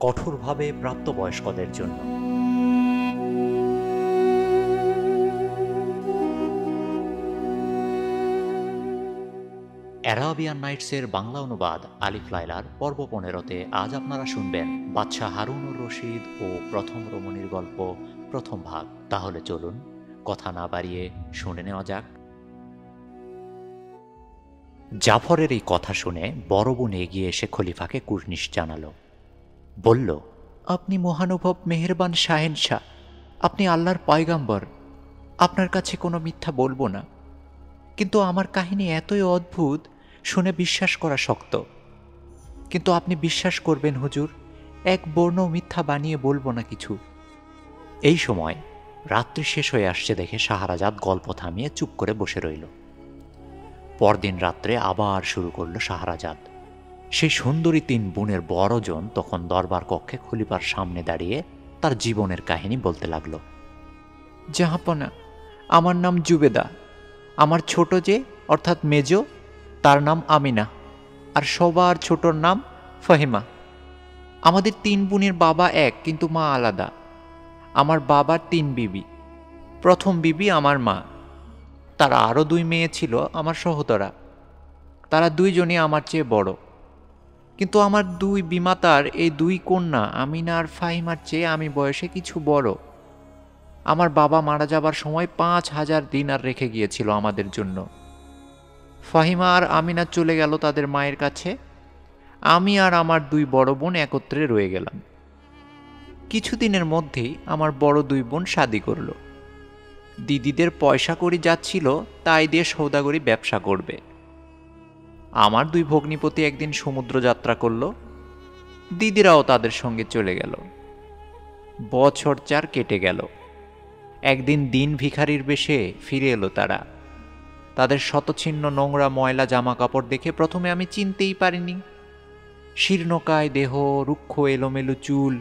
কঠোরভাবে প্রাপ্তবয়স্কদের জন্য। অ্যারাবিয়ান নাইটসের বাংলা অনুবাদ আলিফ লায়লার পর্ব ১৫-তে আজ আপনারা শুনবেন বাদশাহ হারুনুর রশিদ ও প্রথম রমণীর গল্প প্রথম ভাগ। তাহলে চলুন কথা না বাড়িয়ে শুনে নেওয়া যাক। জাফরের এই কথা শুনে বড় বোন এগিয়ে এসে খলিফাকে কুর্নিশ জানালো। বলল, আপনি মহানুভব মেহেরবান শাহেনশাহ, আপনি আল্লাহর পয়গাম্বর, আপনার কাছে কোনো মিথ্যা বলবো না। কিন্তু আমার কাহিনী এতই অদ্ভুত, শুনে বিশ্বাস করা শক্ত। কিন্তু আপনি বিশ্বাস করবেন হুজুর, এক বর্ণ মিথ্যা বানিয়ে বলবো না কিছু। এই সময় রাত্রি শেষ হয়ে আসছে দেখে শাহরাজাদ গল্প থামিয়ে চুপ করে বসে রইল। পরদিন রাত্রে আবার শুরু করলো শাহরাজাদ। সেই সুন্দরী ৩ বোনের বড়জন তখন দরবার কক্ষে খলিফার সামনে দাঁড়িয়ে তার জীবনের কাহিনী বলতে লাগলো। জাহাপনা, আমার নাম জুবেদা, আমার ছোট যে অর্থাৎ মেজ, তার নাম আমিনা, আর সবার ছোটর নাম ফাহিমা। আমাদের ৩ বোনের বাবা এক, কিন্তু মা আলাদা। আমার বাবার ৩ বিবি। প্রথম বিবি আমার মা, তার আরও ২ মেয়ে ছিল আমার সহোদরা। তারা ২ জনই আমার চেয়ে বড়। কিন্তু আমার ২ বিমাতার এই ২ কন্যা আমিনা আর ফাহিমার চেয়ে আমি বয়সে কিছু বড়। আমার বাবা মারা যাবার সময় ৫,০০০ দিনার রেখে গিয়েছিল আমাদের জন্য। ফাহিমা আর আমিনা চলে গেল তাদের মায়ের কাছে। আমি আর আমার ২ বড় বোন একত্রে রয়ে গেলাম। কিছুদিনের মধ্যেই আমার বড় ২ বোন শাদী করল। দিদিদের পয়সা কড়ি যাচ্ছিল, তাই দিয়ে সৌদাগরি ব্যবসা করবে। আমার ২ ভগ্নিপতি একদিন সমুদ্র যাত্রা করল, দিদিরাও তাদের সঙ্গে চলে গেল। বছর ৪ কেটে গেল। একদিন দিন ভিখারির বেশে ফিরে এলো তারা। তাদের শতছিন্ন নোংরা ময়লা জামা কাপড় দেখে প্রথমে আমি চিনতেই পারিনি। শীর্ণকায় দেহ, রুক্ষ এলোমেলো চুল,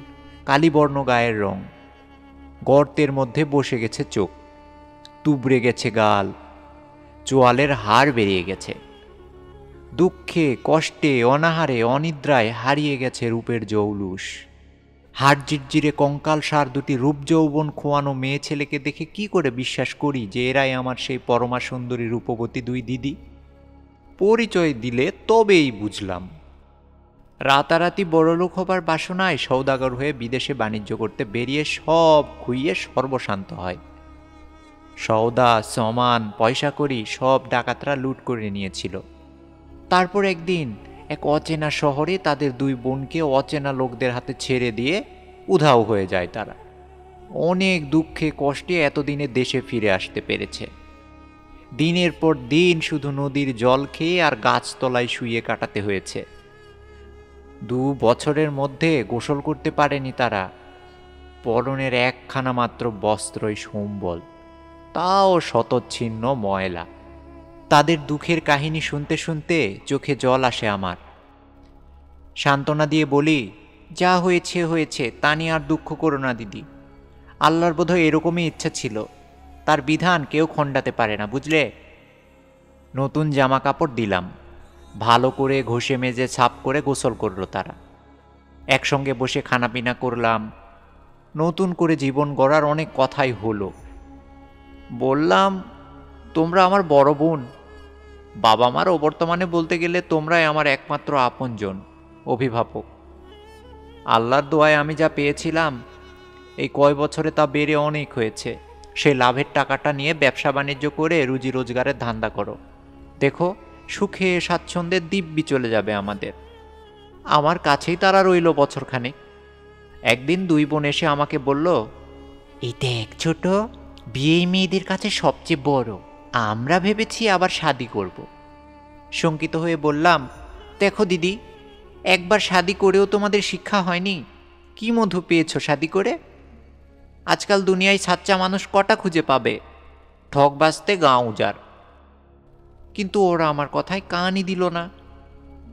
কালিবর্ণ গায়ের রং। গর্তের মধ্যে বসে গেছে চোখ, তুবড়ে গেছে গাল, চোয়ালের হাড় বেরিয়ে গেছে। দুঃখে, কষ্টে, অনাহারে, অনিদ্রায় হারিয়ে গেছে রূপের জৌলুস। হাড় জিরজিরে কঙ্কাল সার ২টি রূপ যৌবন খোয়ানো মেয়ে ছেলেকে দেখে কি করে বিশ্বাস করি যে এরাই আমার সেই পরমা সুন্দরী রূপবতী ২ দিদি? পরিচয় দিলে তবেই বুঝলাম। রাতারাতি বড়লোক হবার বাসনায় সৌদাগর হয়ে বিদেশে বাণিজ্য করতে বেরিয়ে সব খুইয়ে সর্বশান্ত হয়। সওদা, সমান, পয়সা কড়ি সব ডাকাতরা লুট করে নিয়েছিল। তারপর একদিন এক অচেনা শহরে তাদের ২ বোনকে অচেনা লোকদের হাতে ছেড়ে দিয়ে উধাও হয়ে যায় তারা। অনেক দুঃখে কষ্টে এতদিনে দেশে ফিরে আসতে পেরেছে। দিনের পর দিন শুধু নদীর জল খেয়ে আর গাছতলায় শুয়ে কাটাতে হয়েছে। ২ বছরের মধ্যে গোসল করতে পারেনি তারা। পরনের একখানা মাত্র বস্ত্রই সম্বল, তাও শতচ্ছিন্ন ময়লা। তাদের দুঃখের কাহিনী শুনতে শুনতে চোখে জল আসে আমার। সান্ত্বনা দিয়ে বলি, যা হয়েছে হয়েছে, তা নিয়ে আর দুঃখ করো না দিদি। আল্লাহর বোধহয় এরকমই ইচ্ছা ছিল, তার বিধান কেউ খণ্ডাতে পারে না, বুঝলে। নতুন জামা কাপড় দিলাম, ভালো করে ঘষে মেজে ছাপ করে গোসল করল তারা। একসঙ্গে বসে খানাপিনা করলাম। নতুন করে জীবন গড়ার অনেক কথাই হলো। বললাম, তোমরা আমার বড় বোন। বাবা মার বর্তমানে বলতে গেলে তোমরাই আমার একমাত্র আপনজন, অভিভাবক। আল্লাহর দোয়ায় আমি যা পেয়েছিলাম, এই কয় বছরে তা বেড়ে অনেক হয়েছে। সেই লাভের টাকাটা নিয়ে ব্যবসা বাণিজ্য করে রুজি রোজগারের ধান্দা করো। দেখো, সুখে স্বাচ্ছন্দ্যে দিব্যি চলে যাবে আমাদের। আমার কাছেই তারা রইল বছরখানেক। একদিন ২ বোন এসে আমাকে বলল, এই দেখ ছোট, বিয়ে মেয়েদের কাছে সবচেয়ে বড়। আমরা ভেবেছি আবার শাদি করব। শঙ্কিত হয়ে বললাম, দেখো দিদি, একবার শাদি করেও তোমাদের শিক্ষা হয়নি। কি মধু পেয়েছো শাদি করে? আজকাল দুনিয়ায় সাচ্চা মানুষ কটা খুঁজে পাবে? ঠক বাজতে গাঁ উজাড়। কিন্তু ওরা আমার কথায় কানই দিল না।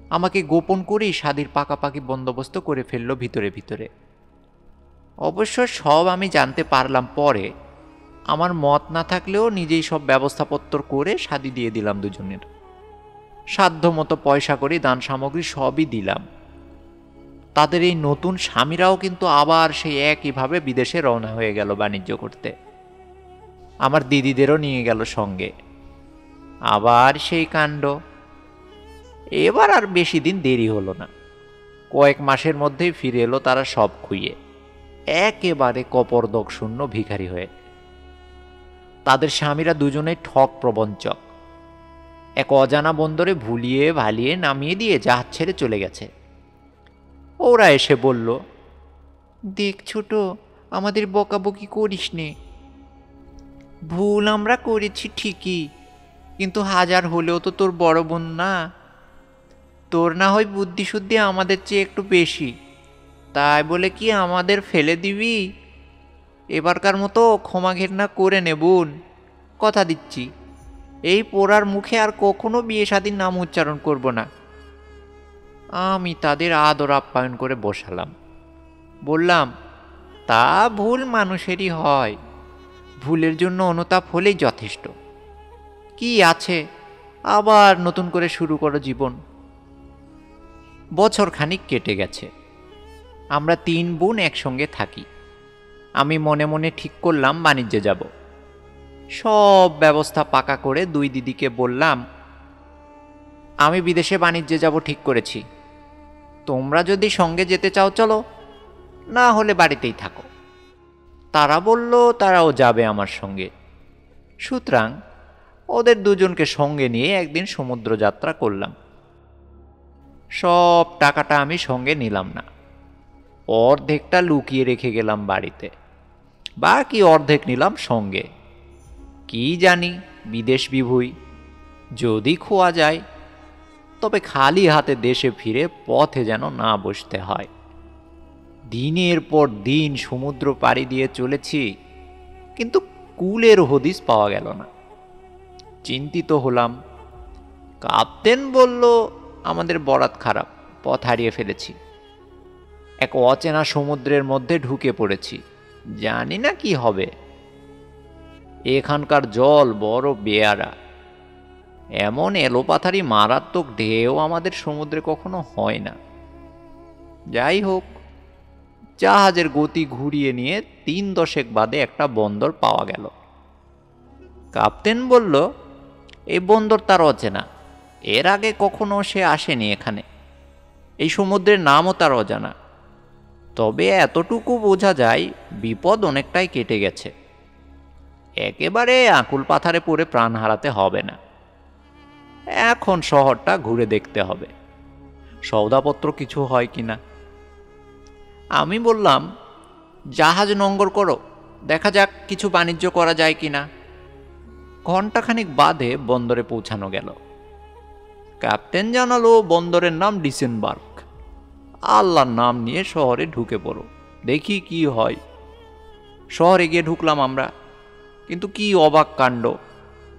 আমাকে গোপন করেই শাদির পাকাপাকি বন্দোবস্ত করে ফেলল ভিতরে ভিতরে। অবশ্য সব আমি জানতে পারলাম পরে। আমার মত না থাকলেও নিজেই সব ব্যবস্থাপত্র করে শাদি দিয়ে দিলাম দুজনের। সাধ্য মতো পয়সা করি, দান সামগ্রী সবই দিলাম। তাদের এই নতুন স্বামীরাও কিন্তু আবার সেই একইভাবে বিদেশে রওনা হয়ে গেল বাণিজ্য করতে। আমার দিদিদেরও নিয়ে গেল সঙ্গে। আবার সেই কাণ্ড। এবার আর বেশি দিন দেরি হলো না, কয়েক মাসের মধ্যেই ফিরে এলো তারা সব খুইয়ে, একেবারে কপরদক শূন্য ভিখারি হয়ে। তাদের স্বামীরা দুজনেই ঠক প্রবঞ্চক। এক অজানা বন্দরে ভুলিয়ে ভালিয়ে নামিয়ে দিয়ে জাহাজ ছেড়ে চলে গেছে। ওরা এসে বলল, দেখ ছোট, আমাদের বকাবকি করিস নে। ভুল আমরা করেছি ঠিকই, কিন্তু হাজার হলেও তো তোর বড় বোন না। তোর না হয় বুদ্ধি শুদ্ধি আমাদের চেয়ে একটু বেশি, তাই বলে কি আমাদের ফেলে দিবি? এবারকার মতো ক্ষমা ঘেন্না করে নে বোন, কথা দিচ্ছি এই পোড়ার মুখে আর কখনো বিয়ে শাদীর নাম উচ্চারণ করব না। আমি তাদের আদর আপ্যায়ন করে বসালাম। বললাম, তা ভুল মানুষেরই হয়, ভুলের জন্য অনুতাপ হলেই যথেষ্ট। কি আছে, আবার নতুন করে শুরু করো জীবন। বছর খানিক কেটে গেছে। আমরা 3 বোন একসঙ্গে থাকি। আমি মনে মনে ঠিক করলাম বাণিজ্যে যাব। সব ব্যবস্থা পাকা করে 2 দিদিকে বললাম, আমি বিদেশে বাণিজ্যে যাব ঠিক করেছি, তোমরা যদি সঙ্গে যেতে চাও চলো, না হলে বাড়িতেই থাকো। তারা বলল তারাও যাবে আমার সঙ্গে। সুতরাং ওদের দুজনকে সঙ্গে নিয়ে একদিন সমুদ্র যাত্রা করলাম। সব টাকাটা আমি সঙ্গে নিলাম না, অর্ধেকটা লুকিয়ে রেখে গেলাম বাড়িতে, বাকি অর্ধেক নিলাম সঙ্গে। কি জানি বিদেশ বিভুই, যদি খোয়া যায় তবে খালি হাতে দেশে ফিরে পথে যেন না বসতে হয়। দিনের পর দিন সমুদ্র পাড়ি দিয়ে চলেছি, কিন্তু কুলের হদিস পাওয়া গেল না। চিন্তিত হলাম। কাপ্তেন বলল, আমাদের বরাত খারাপ, পথ হারিয়ে ফেলেছি, এক অচেনা সমুদ্রের মধ্যে ঢুকে পড়েছি, জানি না কি হবে। এখানকার জল বড় বেয়ারা, এমন এলোপাথারি মারাত্মক ঢেউ আমাদের সমুদ্রে কখনো হয় না। যাই হোক, জাহাজের গতি ঘুরিয়ে নিয়ে 3 দশেক বাদে একটা বন্দর পাওয়া গেল। কাপ্তেন বলল, এই বন্দর তার অচেনা, এর আগে কখনো সে আসেনি এখানে, এই সমুদ্রের নামও তার অজানা। তবে এতটুকু বোঝা যায় বিপদ অনেকটাই কেটে গেছে, একেবারে আকুল পাথারে পড়ে প্রাণ হারাতে হবে না। এখন শহরটা ঘুরে দেখতে হবে, সওদাপত্র কিছু হয় কিনা। আমি বললাম, জাহাজ নোঙ্গর করো, দেখা যাক কিছু বাণিজ্য করা যায় কিনা। ঘণ্টাখানিক বাদে বন্দরে পৌঁছানো গেল। ক্যাপ্টেন জানালো বন্দরের নাম ডিসেনবার্গ। আল্লাহর নাম নিয়ে শহরে ঢুকে পড়ো, দেখি কি হয়। শহরে গিয়ে ঢুকলাম আমরা, কিন্তু কি অবাক কাণ্ড,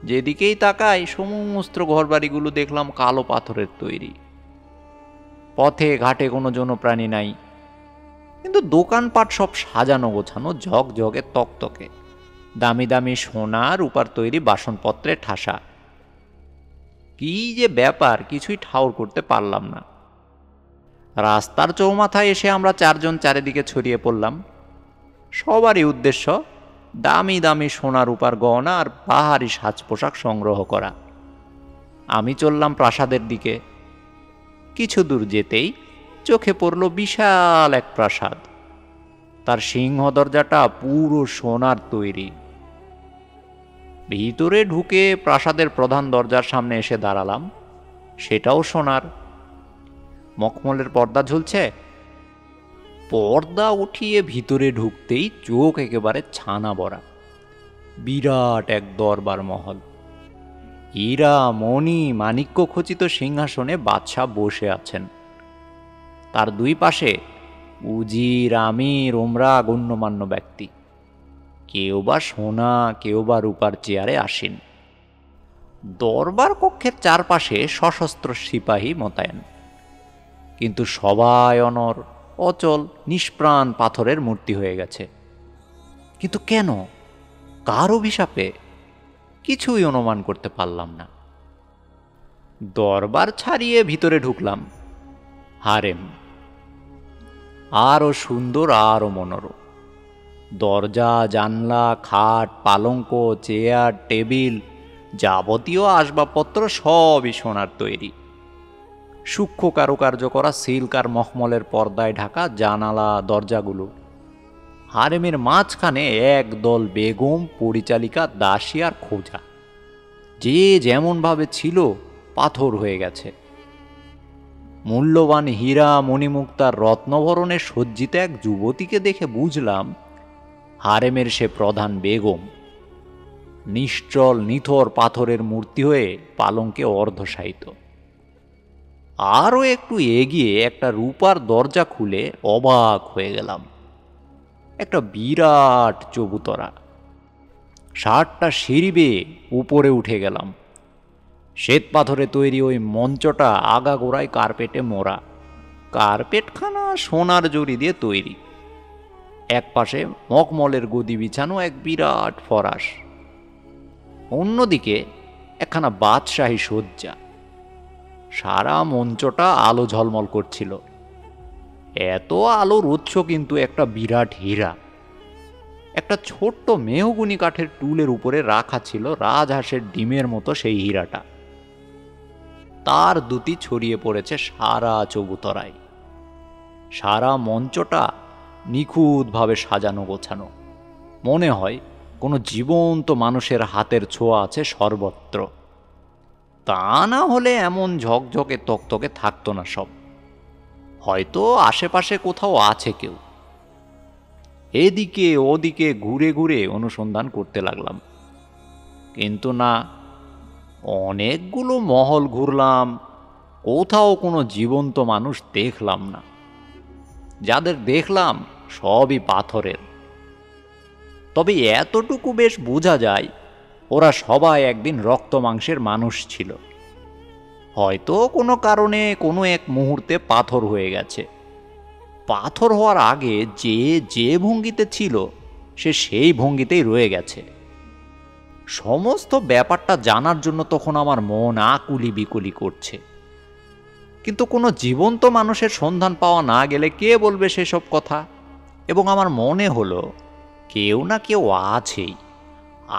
যেদিকেই তাকাই সমস্ত ঘরবাড়িগুলো দেখলাম কালো পাথরের তৈরি। পথে ঘাটে কোনো জনপ্রাণী নাই, কিন্তু দোকানপাট সব সাজানো গোছানো, ঝকঝকে তকতকে, দামি দামি সোনা রূপার তৈরি বাসনপত্রে ঠাসা। কি যে ব্যাপার, কিছুই ঠাউর করতে পারলাম না। রাস্তার চৌমাথায় এসে আমরা 4 জন চারিদিকে ছড়িয়ে পড়লাম। সবারই উদ্দেশ্য দামি দামি সোনা রূপার গহনা আর বাহারি সাজ পোশাক সংগ্রহ করা। আমি চললাম প্রাসাদের দিকে। কিছু দূর যেতেই চোখে পড়ল বিশাল এক প্রাসাদ। তার সিংহ দরজাটা পুরো সোনার তৈরি। ভিতরে ঢুকে প্রাসাদের প্রধান দরজার সামনে এসে দাঁড়ালাম, সেটাও সোনার। মখমলের পর্দা ঝুলছে। পর্দা উঠিয়ে ভিতরে ঢুকতেই চোখ একেবারে ছানা ভরা। বিরাট এক দরবার মহল, হীরা মণি মাণিক্য খচিত সিংহাসনে বাদশাহ বসে আছেন। তার 2 পাশে উজির, আমির, ওমরা গণ্যমান্য ব্যক্তি, কেউ বা সোনা কেউ বা রূপার চেয়ারে আসীন। দরবার কক্ষের চারপাশে সশস্ত্র সিপাহী মোতায়েন, কিন্তু সবাই অনর, অচল, নিষ্প্রাণ পাথরের মূর্তি হয়ে গেছে। কিন্তু কেন, কার অভিশাপে, কিছুই অনুমান করতে পারলাম না। দরবার ছাড়িয়ে ভিতরে ঢুকলাম। হারেম। আরও সুন্দর, আরও মনোরম। দরজা, জানলা, খাট, পালঙ্ক, চেয়ার, টেবিল, যাবতীয় আসবাবপত্র সবই সোনার তৈরি। সূক্ষ্ম কারুকার্য করা সিল্ক আর মখমলের পর্দায় ঢাকা জানালা দরজাগুলো। হারেমের মাঝখানে একদল বেগম, পরিচালিকা, দাসী আর খোঁজা। যে যেমনভাবে ছিল পাথর হয়ে গেছে। মূল্যবান হীরা, মণিমুক্তার রত্নভরণে সজ্জিত এক যুবতীকে দেখে বুঝলাম হারেমের সে প্রধান বেগম। নিশ্চল নিথর পাথরের মূর্তি হয়ে পালঙ্কে অর্ধশায়িত। আরও একটু এগিয়ে একটা রূপার দরজা খুলে অবাক হয়ে গেলাম। একটা বিরাট চবুতরা। 60টা সিঁড়ি বেয়ে উপরে উঠে গেলাম। শ্বেত পাথরে তৈরি ওই মঞ্চটা আগাগোড়ায় কার্পেটে মোড়া। কার্পেটখানা সোনার জড়ি দিয়ে তৈরি। এক পাশে মখমলের গদি বিছানো এক বিরাট ফরাশ, অন্যদিকে একখানা বাদশাহী শয্যা। সারা মঞ্চটা আলো ঝলমল করছিল। এত আলোর উৎস কিন্তু একটা বিরাট হীরা। একটা ছোট্ট মেহগুনি কাঠের টুলের উপরে রাখা ছিল রাজহাঁসের ডিমের মতো সেই হীরাটা। তার দুটি ছড়িয়ে পড়েছে সারা চবুতরায়। সারা মঞ্চটা নিখুঁতভাবে সাজানো গোছানো। মনে হয় কোনো জীবন্ত মানুষের হাতের ছোঁয়া আছে সর্বত্র। তা না হলে এমন ঝকঝকে তকতকে থাকতো না সব। হয়তো আশেপাশে কোথাও আছে কেউ। এদিকে ওদিকে ঘুরে ঘুরে অনুসন্ধান করতে লাগলাম, কিন্তু না। অনেকগুলো মহল ঘুরলাম, কোথাও কোনো জীবন্ত মানুষ দেখলাম না। যাদের দেখলাম সবই পাথরের। তবে এতটুকু বেশ বোঝা যায়, ওরা সবাই একদিন রক্ত মাংসের মানুষ ছিল। হয়তো কোনো কারণে কোনো এক মুহূর্তে পাথর হয়ে গেছে। পাথর হওয়ার আগে যে যে ভঙ্গিতে ছিল সে সেই ভঙ্গিতেই রয়ে গেছে। সমস্ত ব্যাপারটা জানার জন্য তখন আমার মন আকুলি বিকুলি করছে। কিন্তু কোনো জীবন্ত মানুষের সন্ধান পাওয়া না গেলে কে বলবে সেসব কথা? এবং আমার মনে হলো কেউ না কেউ আছেই,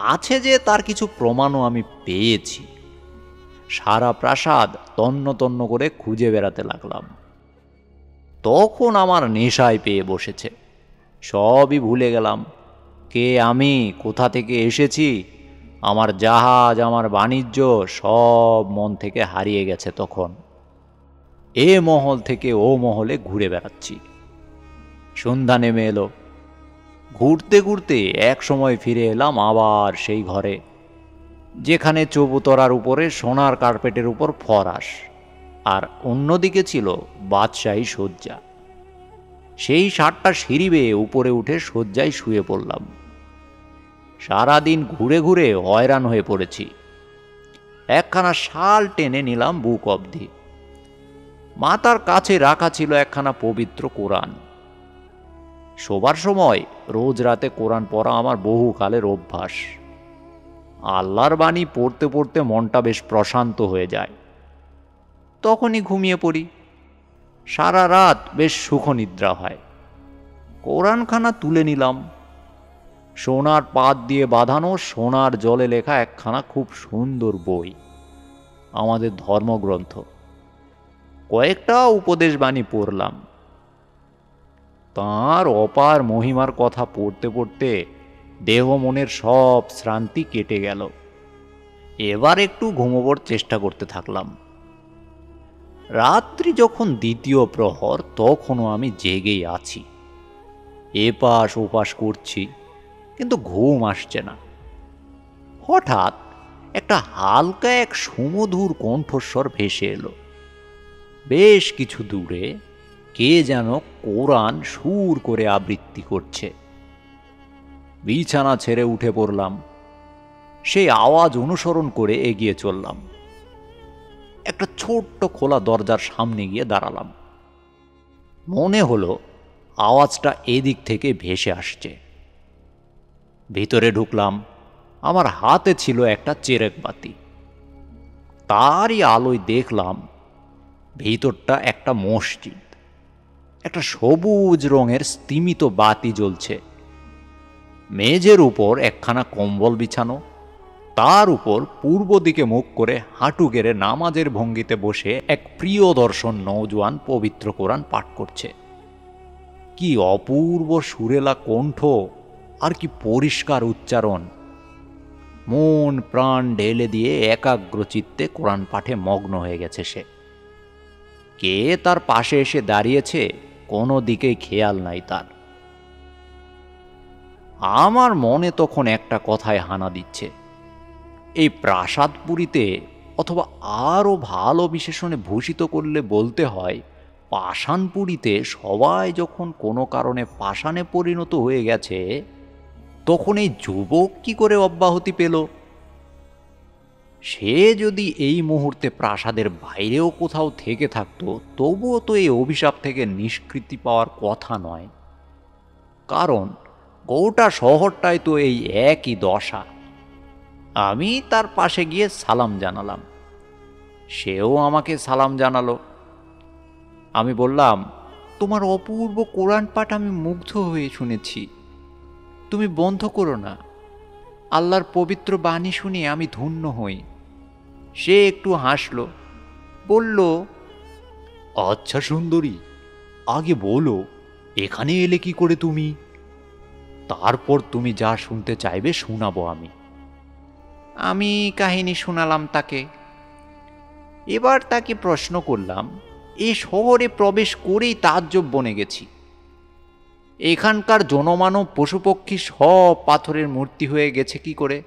আছে যে তার কিছু প্রমাণও আমি পেয়েছি। সারা প্রাসাদ তন্ন তন্ন করে খুঁজে বেড়াতে লাগলাম। তখন আমার নেশায় পেয়ে বসেছে। সবই ভুলে গেলাম। কে আমি, কোথা থেকে এসেছি, আমার জাহাজ, আমার বাণিজ্য সব মন থেকে হারিয়ে গেছে। তখন এ মহল থেকে ও মহলে ঘুরে বেড়াচ্ছি। সন্ধ্যা নেমে এলো। ঘুরতে ঘুরতে এক সময় ফিরে এলাম আবার সেই ঘরে, যেখানে চবুতরার উপরে সোনার কার্পেটের উপর ফরাশ, আর অন্যদিকে ছিল বাদশাহী শয্যা। সেই 60টা সিঁড়ি বেয়ে উপরে উঠে শয্যায় শুয়ে পড়লাম। সারাদিন ঘুরে ঘুরে হয়রান হয়ে পড়েছি। একখানা শাল টেনে নিলাম বুক অবধি। মাথার কাছে রাখা ছিল একখানা পবিত্র কোরআন। শোবার সময় রোজ রাতে কোরআন পড়া আমার বহুকালের অভ্যাস। আল্লাহর বাণী পড়তে পড়তে মনটা বেশ প্রশান্ত হয়ে যায়। তখনই ঘুমিয়ে পড়ি। সারা রাত বেশ সুখনিদ্রা হয়। কোরআনখানা তুলে নিলাম। সোনার পাত দিয়ে বাঁধানো, সোনার জলে লেখা একখানা খুব সুন্দর বই, আমাদের ধর্মগ্রন্থ। কয়েকটা উপদেশবাণী পড়লাম। তাঁর অপার মহিমার কথা পড়তে পড়তে দেহ মনের সব শ্রান্তি কেটে গেল। এবার একটু ঘুমোবার চেষ্টা করতে থাকলাম। রাত্রি যখন দ্বিতীয় প্রহর, তখনও আমি জেগেই আছি। এপাশ ওপাশ করছি, কিন্তু ঘুম আসছে না। হঠাৎ একটা হালকা এক সুমধুর কণ্ঠস্বর ভেসে এলো। বেশ কিছু দূরে কে যেন কোরআন সুর করে আবৃত্তি করছে। বিছানা ছেড়ে উঠে পড়লাম। সেই আওয়াজ অনুসরণ করে এগিয়ে চললাম। একটা ছোট্ট খোলা দরজার সামনে গিয়ে দাঁড়ালাম। মনে হলো আওয়াজটা এদিক থেকে ভেসে আসছে। ভিতরে ঢুকলাম। আমার হাতে ছিল একটা চেরেক বাতি। তারই আলোয় দেখলাম ভিতরটা একটা মসজিদ। একটা সবুজ রঙের স্তিমিত বাতি জ্বলছে। মেঝের উপর একখানা কম্বল বিছানো, তার উপর পূর্ব দিকে মুখ করে হাঁটু গেড়ে নামাজের ভঙ্গিতে বসে এক প্রিয় দর্শন নৌজওয়ান পবিত্র কোরআন পাঠ করছে। কি অপূর্ব সুরেলা কণ্ঠ, আর কি পরিষ্কার উচ্চারণ! মন প্রাণ ঢেলে দিয়ে একাগ্র চিত্তে কোরআন পাঠে মগ্ন হয়ে গেছে সে। কে তার পাশে এসে দাঁড়িয়েছে কোনো দিকেই খেয়াল নাই তার। আমার মনে তখন একটা কথায় হানা দিচ্ছে, এই প্রাসাদপুরীতে অথবা আরও ভালো বিশেষণে ভূষিত করলে বলতে হয় পাষাণপুরীতে সবাই যখন কোনো কারণে পাষাণে পরিণত হয়ে গেছে, তখন এই যুবক কি করে অব্যাহতি পেল? সে যদি এই মুহূর্তে প্রাসাদের বাইরেও কোথাও থেকে থাকতো, তবুও তো এই অভিশাপ থেকে নিষ্কৃতি পাওয়ার কথা নয়। কারণ গোটা শহরটায় তো এই একই দশা। আমি তার পাশে গিয়ে সালাম জানালাম, সেও আমাকে সালাম জানালো। আমি বললাম, তোমার অপূর্ব কোরআন পাঠ আমি মুগ্ধ হয়ে শুনেছি, তুমি বন্ধ করো না। আল্লাহর পবিত্র বাণী শুনে আমি ধন্য হই। সে একটু হাসল, বলল, আচ্ছা সুন্দরী, আগে বলো এখানে এলে কি করে তুমি? তারপর তুমি যা শুনতে চাইবে শোনাবো আমি। আমি কাহিনী শোনালাম তাকে। এবার তাকে প্রশ্ন করলাম, এই শহরে প্রবেশ করেই তাজ্জব বনে গেছি। এখানকার জনমানব পশুপক্ষী সব পাথরের মূর্তি হয়ে গেছে কি করে?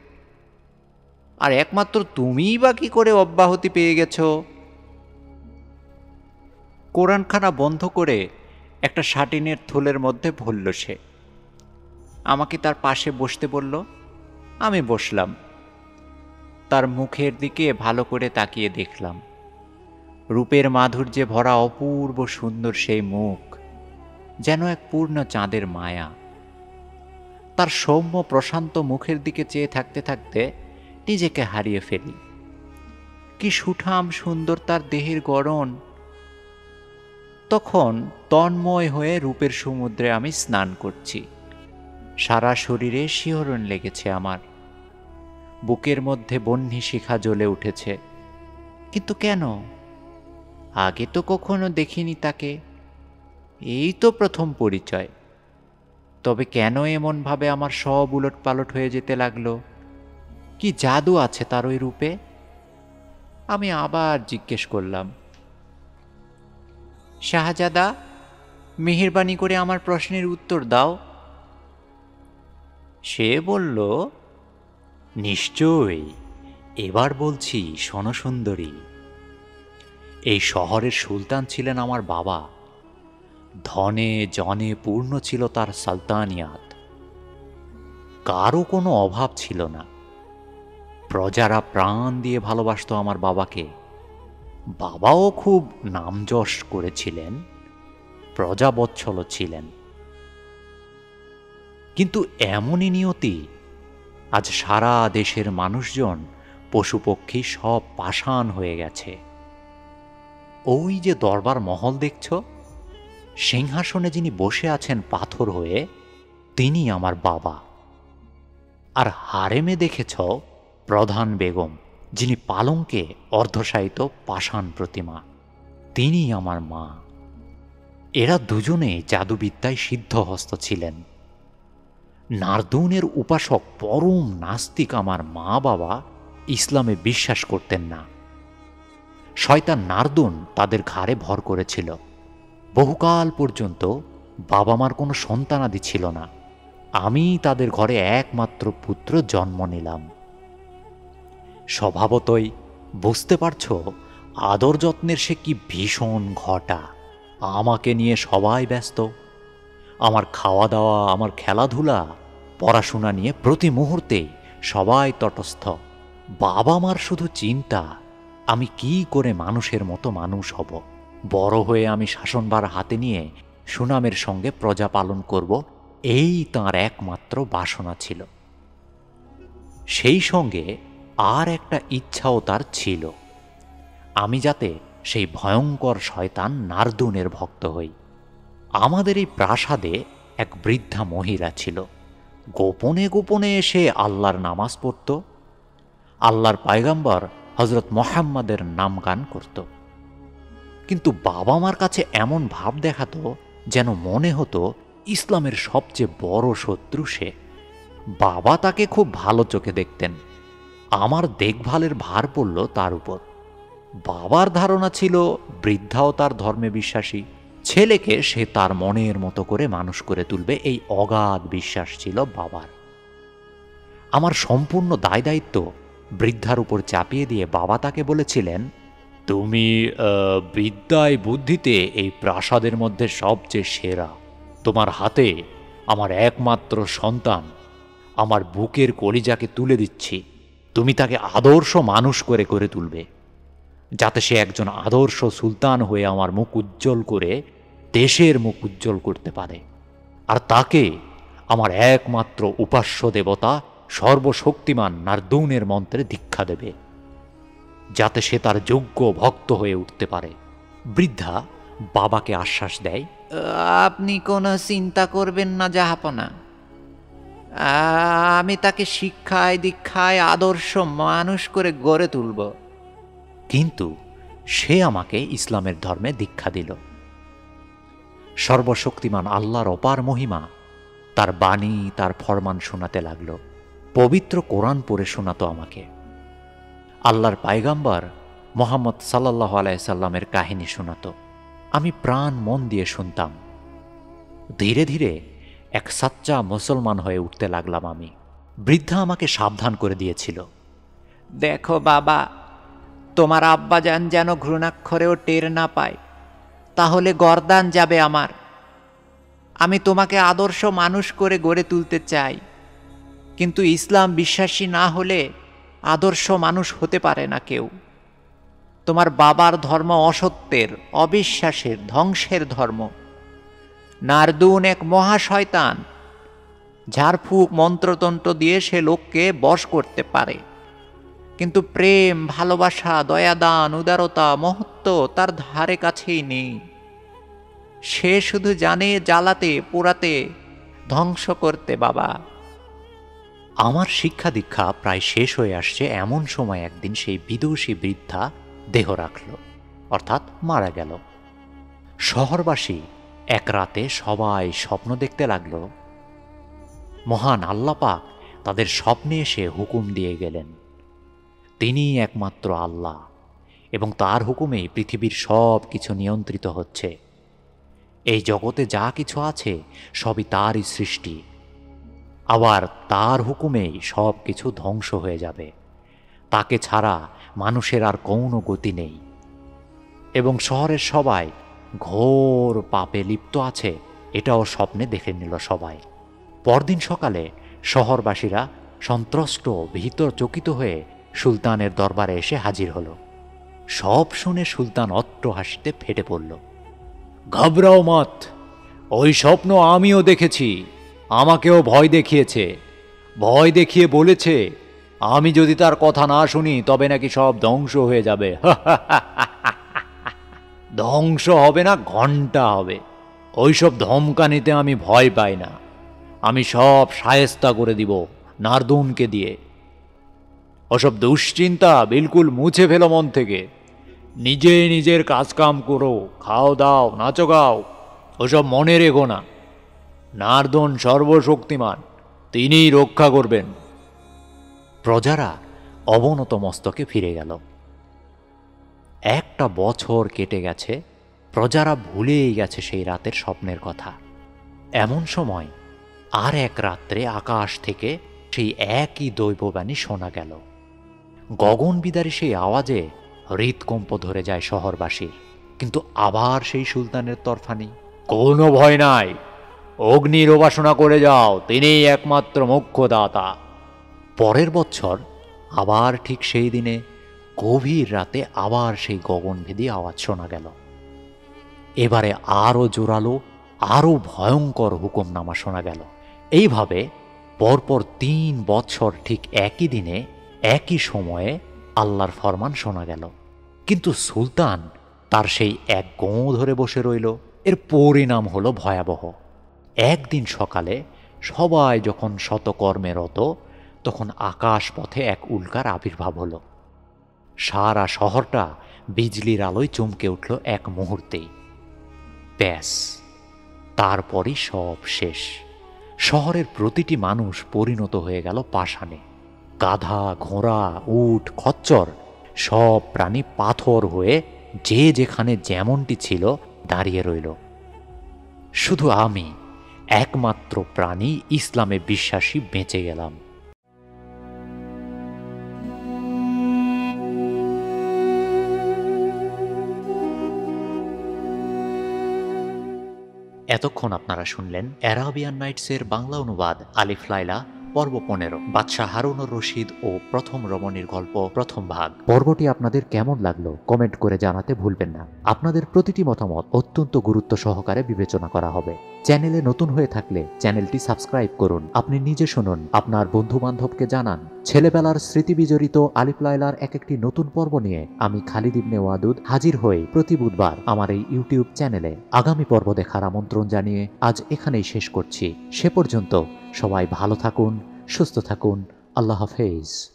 আর একমাত্র তুমিই বা কি করে অব্যাহতি পেয়ে গেছ? কোরআনখানা বন্ধ করে একটা শাটিনের থলের মধ্যে ভরল সে। আমাকে তার পাশে বসতে বলল। আমি বসলাম। তার মুখের দিকে ভালো করে তাকিয়ে দেখলাম। রূপের মাধুর্যে ভরা অপূর্ব সুন্দর সেই মুখ, যেন এক পূর্ণ চাঁদের মায়া। তার সৌম্য প্রশান্ত মুখের দিকে চেয়ে থাকতে থাকতে নিজেকে হারিয়ে ফেলি। কি সুঠাম সুন্দর তার দেহের গড়ন! তখন তন্ময় হয়ে রূপের সমুদ্রে আমি স্নান করছি। সারা শরীরে শিহরণ লেগেছে আমার। বুকের মধ্যে বহ্নি শিখা জ্বলে উঠেছে। কিন্তু কেন? আগে তো কখনো দেখিনি তাকে, এই তো প্রথম পরিচয়। তবে কেন এমনভাবে আমার সব উলট পালট হয়ে যেতে লাগলো? কি জাদু আছে তার ওই রূপে? আমি আবার জিজ্ঞেস করলাম, শাহজাদা, মেহেরবানি করে আমার প্রশ্নের উত্তর দাও। সে বলল, নিশ্চয়ই, এবার বলছি শোনো সুন্দরী। এই শহরের সুলতান ছিলেন আমার বাবা। ধনে জনে পূর্ণ ছিল তার সালতানিয়াত। কারও কোনো অভাব ছিল না। প্রজারা প্রাণ দিয়ে ভালোবাসত আমার বাবাকে। বাবাও খুব নামযশ করেছিলেন, প্রজাবৎসল ছিলেন। কিন্তু এমনই নিয়তি, আজ সারা দেশের মানুষজন পশুপক্ষী সব পাষাণ হয়ে গেছে। ওই যে দরবার মহল দেখছ, সিংহাসনে যিনি বসে আছেন পাথর হয়ে, তিনি আমার বাবা। আর হারেমে দেখেছ প্রধান বেগম, যিনি পালঙ্কে অর্ধশায়িত পাষাণ প্রতিমা, তিনি আমার মা। এরা দুজনে জাদুবিদ্যায় সিদ্ধহস্ত ছিলেন। নারদুনের উপাসক পরম নাস্তিক আমার মা বাবা ইসলামে বিশ্বাস করতেন না। শয়তান নারদুন তাদের ঘাড়ে ভর করেছিল। বহুকাল পর্যন্ত বাবা মার কোনো সন্তানাদি ছিল না। আমি তাদের ঘরে একমাত্র পুত্র জন্ম নিলাম। স্বভাবতই বুঝতে পারছো আদর যত্নের সে কি ভীষণ ঘটা। আমাকে নিয়ে সবাই ব্যস্ত। আমার খাওয়া দাওয়া, আমার খেলাধুলা, পড়াশোনা নিয়ে প্রতি মুহূর্তে সবাই তটস্থ। বাবা মার শুধু চিন্তা, আমি কি করে মানুষের মতো মানুষ হব। বড় হয়ে আমি শাসনভার হাতে নিয়ে সুনামের সঙ্গে প্রজা পালন করব, এই তাঁর একমাত্র বাসনা ছিল। সেই সঙ্গে আর একটা ইচ্ছাও তার ছিল, আমি যাতে সেই ভয়ঙ্কর শয়তান নারদুনের ভক্ত হই। আমাদের এই প্রাসাদে এক বৃদ্ধা মহিলা ছিল। গোপনে গোপনে এসে আল্লাহর নামাজ পড়ত, আল্লাহর পয়গম্বর হজরত মুহাম্মাদের নাম গান করত। কিন্তু বাবা মার কাছে এমন ভাব দেখাতো যেন মনে হতো ইসলামের সবচেয়ে বড় শত্রু সে। বাবা তাকে খুব ভালো চোখে দেখতেন। আমার দেখভালের ভার পড়ল তার উপর। বাবার ধারণা ছিল বৃদ্ধাও তার ধর্মে বিশ্বাসী, ছেলেকে সে তার মনের মতো করে মানুষ করে তুলবে, এই অগাধ বিশ্বাস ছিল বাবার। আমার সম্পূর্ণ দায় দায়িত্ব বৃদ্ধার উপর চাপিয়ে দিয়ে বাবা তাকে বলেছিলেন, তুমি বিদ্যায় বুদ্ধিতে এই প্রাসাদের মধ্যে সবচেয়ে সেরা। তোমার হাতে আমার একমাত্র সন্তান, আমার বুকের কলিজাকে তুলে দিচ্ছি। তুমি তাকে আদর্শ মানুষ করে করে তুলবে, যাতে সে একজন আদর্শ সুলতান হয়ে আমার মুখ উজ্জ্বল করে দেশের মুখ উজ্জ্বল করতে পারে। আর তাকে আমার একমাত্র উপাস্য দেবতা সর্বশক্তিমান নারদুনের মন্ত্রে দীক্ষা দেবে, যাতে সে তার যোগ্য ভক্ত হয়ে উঠতে পারে। বৃদ্ধা বাবাকে আশ্বাস দেয়, আপনি কোনো চিন্তা করবেন না জাহাপনা, আমি তাকে শিক্ষায় দীক্ষায় আদর্শ মানুষ করে গড়ে তুলব। কিন্তু সে আমাকে ইসলামের ধর্মে দীক্ষা দিল। সর্বশক্তিমান আল্লাহর অপার মহিমা, তার বাণী, তার ফরমান শোনাতে লাগলো। পবিত্র কোরআন পড়ে শোনাতো আমাকে। আল্লাহর পয়গম্বর মুহাম্মদ সাল্লাল্লাহু আলাইহি সাল্লামের কাহিনী শোনাতো। আমি প্রাণ মন দিয়ে শুনতাম। ধীরে ধীরে এক সাচ্চা মুসলমান হয়ে উঠতে লাগলাম আমি। বৃদ্ধা আমাকে সাবধান করে দিয়েছিল, দেখো বাবা, তোমার আব্বাজান যেন ঘৃণাক্ষরেও টের না পায়, তাহলে গর্দান যাবে আমার। আমি তোমাকে আদর্শ মানুষ করে গড়ে তুলতে চাই, কিন্তু ইসলাম বিশ্বাসী না হলে আদর্শ মানুষ হতে পারে না কেউ। তোমার বাবার ধর্ম অসত্যের, অবিশ্বাসের, ধ্বংসের ধর্ম। নারদুন এক মহাশয়তান, ঝাড়ফুঁক মন্ত্রতন্ত্র দিয়ে সে লোককে বশ করতে পারে, কিন্তু প্রেম, ভালোবাসা, দয়াদান, উদারতা, মহত্ব তার ধারে কাছেই নেই। সে শুধু জানে জ্বালাতে, পোড়াতে, ধ্বংস করতে। বাবা, আমার শিক্ষা দীক্ষা প্রায় শেষ হয়ে আসছে এমন সময় একদিন সেই বিদুষী বৃদ্ধা দেহ রাখল, অর্থাৎ মারা গেল। শহরবাসী এক রাতে সবাই স্বপ্ন দেখতে লাগল। মহান আল্লাহ পাক তাদের স্বপ্নে এসে হুকুম দিয়ে গেলেন, তিনিই একমাত্র আল্লাহ এবং তার হুকুমেই পৃথিবীর সব কিছু নিয়ন্ত্রিত হচ্ছে। এই জগতে যা কিছু আছে সবই তারই সৃষ্টি, আবার তার হুকুমেই সব কিছু ধ্বংস হয়ে যাবে। তাকে ছাড়া মানুষের আর কোনো গতি নেই। এবং শহরের সবাই ঘোর পাপে লিপ্ত আছে, এটাও স্বপ্নে দেখে নিল সবাই। পরদিন সকালে শহরবাসীরা সন্ত্রস্ত, ভীত, চকিত হয়ে সুলতানের দরবারে এসে হাজির হল। সব শুনে সুলতান অট্ট হাসিতে ফেটে পড়ল। ঘাবড়াও মত, ওই স্বপ্ন আমিও দেখেছি। আমাকেও ভয় দেখিয়েছে, ভয় দেখিয়ে বলেছে আমি যদি তার কথা না শুনি তবে নাকি সব ধ্বংস হয়ে যাবে। ধ্বংস হবে না, ঘন্টা হবে। ওইসব ধমকানিতে আমি ভয় পাই না। আমি সব শায়েস্তা করে দিব নারদুনকে দিয়ে। ওসব দুশ্চিন্তা বিলকুল মুছে ফেলো মন থেকে। নিজে নিজের কাজকাম করো, খাও দাও, নাচো গাও, ওসব মনে রেখো না। নারদন সর্বশক্তিমান, তিনিই রক্ষা করবেন। প্রজারা অবনত মস্তকে ফিরে গেল। একটা বছর কেটে গেছে, প্রজারা ভুলেই গেছে সেই রাতের স্বপ্নের কথা। এমন সময় আর এক রাত্রে আকাশ থেকে সেই একই দৈববাণী শোনা গেল। গগনবিদারী সেই আওয়াজে হৃৎকম্প ধরে যায় শহরবাসীর। কিন্তু আবার সেই সুলতানের তরফানি, কোনো ভয় নাই, অগ্নির উপাসনা করে যাও, তিনিই একমাত্র মোক্ষদাতা। পরের বছর আবার ঠিক সেই দিনে গভীর রাতে আবার সেই গগনভেদী আওয়াজ শোনা গেল। এবারে আরও জোরালো, আরও ভয়ঙ্কর হুকুমনামা শোনা গেল। এইভাবে পরপর 3 বছর ঠিক একই দিনে একই সময়ে আল্লাহর ফরমান শোনা গেল। কিন্তু সুলতান তার সেই এক গোঁ ধরে বসে রইল এর পরিণাম হলো ভয়াবহ। একদিন সকালে সবাই যখন শতকর্মে রত, তখন আকাশপথে এক উল্কার আবির্ভাব হলো। সারা শহরটা বিজলির আলোয় চমকে উঠল এক মুহূর্তেই। ব্যাস, তারপরই সব শেষ। শহরের প্রতিটি মানুষ পরিণত হয়ে গেল পাষাণে। গাধা, ঘোড়া, উট, খচ্চর সব প্রাণী পাথর হয়ে যে যেখানে যেমনটি ছিল দাঁড়িয়ে রইল। শুধু আমি, একমাত্র প্রাণী ইসলামে বিশ্বাসী, বেঁচে গেলাম। এতক্ষণ আপনারা শুনলেন অ্যারাবিয়ান নাইটসের বাংলা অনুবাদ আলিফ লায়লা পর্ব 15, বাদশাহ হারুনুর রশিদ ও প্রথম রমণীর গল্প, প্রথম ভাগ। পর্বটি আপনাদের কেমন লাগলো কমেন্ট করে জানাতে ভুলবেন না। আপনাদের প্রতিটি মতামত অত্যন্ত গুরুত্ব সহকারে বিবেচনা করা হবে। চ্যানেলে নতুন হয়ে থাকলে চ্যানেলটি সাবস্ক্রাইব করুন, আপনি নিজে শুনুন, আপনার বন্ধু বান্ধবকে জানান। ছেলেবেলার স্মৃতিবিজড়িত আলিফ লায়লার এক একটি নতুন পর্ব নিয়ে আমি খালিদ ইবনে ওয়াদুদ হাজির হই প্রতি বুধবার আমার এই ইউটিউব চ্যানেলে। আগামী পর্ব দেখার আমন্ত্রণ জানিয়ে আজ এখানেই শেষ করছি। সে পর্যন্ত সবাই ভালো থাকুন, সুস্থ থাকুন। আল্লাহ হাফেজ।